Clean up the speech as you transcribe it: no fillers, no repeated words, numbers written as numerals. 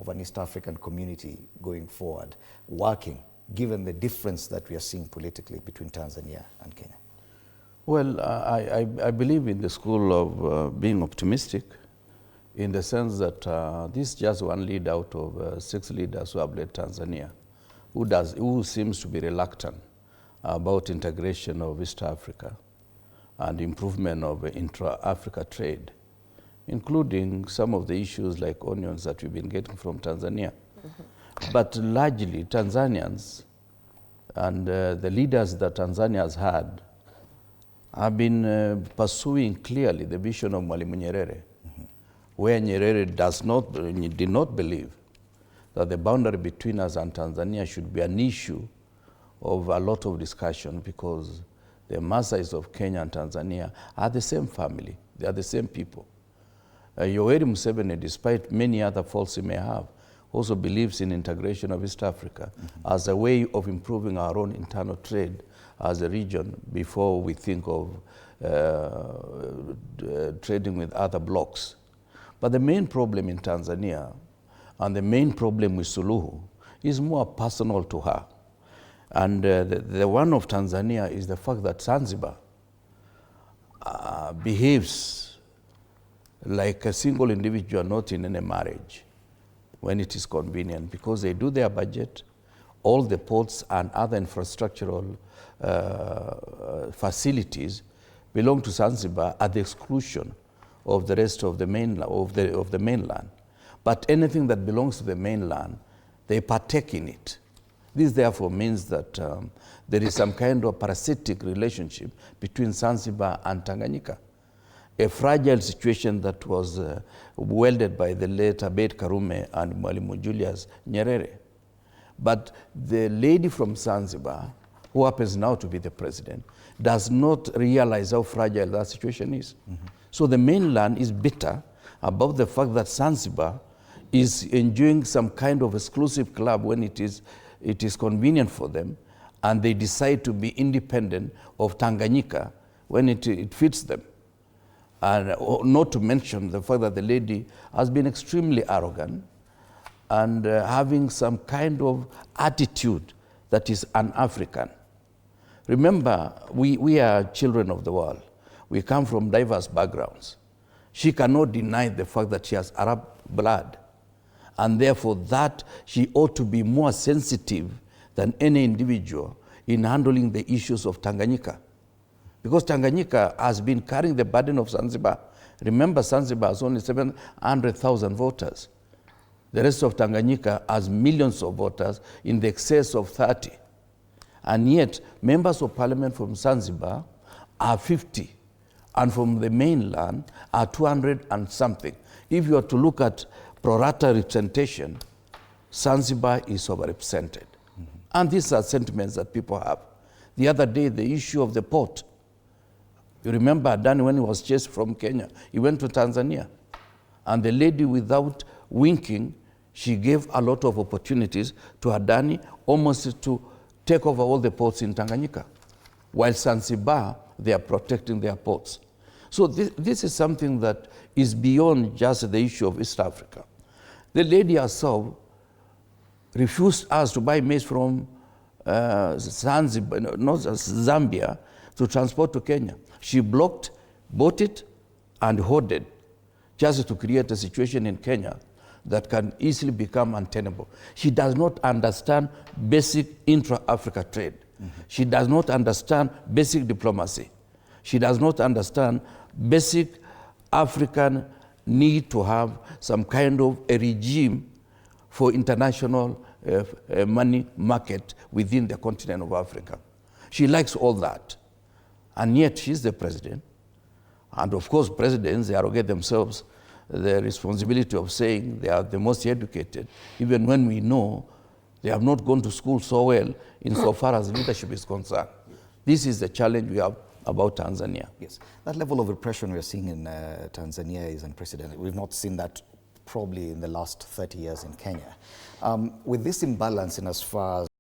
of an East African community going forward, working, given the difference that we are seeing politically between Tanzania and Kenya? Well, I believe in the school of being optimistic, in the sense that this is just one leader out of 6 leaders who have led Tanzania, who seems to be reluctant about integration of East Africa and improvement of intra-Africa trade, including some of the issues like onions that we've been getting from Tanzania. But largely, Tanzanians and the leaders that Tanzania has had have been pursuing clearly the vision of Mwalimu Nyerere, where Nyerere did not believe that the boundary between us and Tanzania should be an issue of a lot of discussion, because the Maasais of Kenya and Tanzania are the same family, they are the same people. Yoweri Museveni, despite many other faults he may have, also believes in integration of East Africa as a way of improving our own internal trade as a region before we think of trading with other blocs. But the main problem in Tanzania and the main problem with Suluhu is more personal to her. And the one of Tanzania is the fact that Zanzibar behaves like a single individual, not in any marriage, when it is convenient, because they do their budget. All the ports and other infrastructural facilities belong to Zanzibar at the exclusion of the rest of the mainland. But anything that belongs to the mainland, they partake in it. This therefore means that there is some kind of parasitic relationship between Zanzibar and Tanganyika. A fragile situation that was welded by the late Abeid Karume and Mwalimu Julius Nyerere. But the lady from Zanzibar, who happens now to be the president, does not realize how fragile that situation is. So the mainland is bitter about the fact that Zanzibar is enjoying some kind of exclusive club when it is convenient for them, and they decide to be independent of Tanganyika when it fits them. And not to mention the fact that the lady has been extremely arrogant and having some kind of attitude that is un-African. Remember, we are children of the world. We come from diverse backgrounds. She cannot deny the fact that she has Arab blood, and therefore that she ought to be more sensitive than any individual in handling the issues of Tanganyika. Because Tanganyika has been carrying the burden of Zanzibar. Remember, Zanzibar has only 700,000 voters. The rest of Tanganyika has millions of voters in the excess of 30. And yet, members of parliament from Zanzibar are 50, and from the mainland are 200 and something. If you are to look at pro rata representation, Zanzibar is overrepresented. And these are sentiments that people have. The other day, the issue of the port. You remember Adani, when he was chased from Kenya, he went to Tanzania. And the lady, without winking, she gave a lot of opportunities to Adani, almost to take over all the ports in Tanganyika. While Zanzibar, they are protecting their ports. So this is something that is beyond just the issue of East Africa. The lady herself refused us to buy maize from Zanzibar, not Zambia, to transport to Kenya. She bought it, and hoarded, just to create a situation in Kenya that can easily become untenable. She does not understand basic intra-Africa trade. She does not understand basic diplomacy. She does not understand basic African need to have some kind of a regime for international money market within the continent of Africa. She likes all that. And yet she's the president. And of course, presidents, they arrogate themselves the responsibility of saying they are the most educated, even when we know they have not gone to school so well insofar as leadership is concerned. This is the challenge we have about Tanzania. Yes, that level of repression we are seeing in Tanzania is unprecedented. We've not seen that probably in the last 30 years in Kenya. With this imbalance in as far as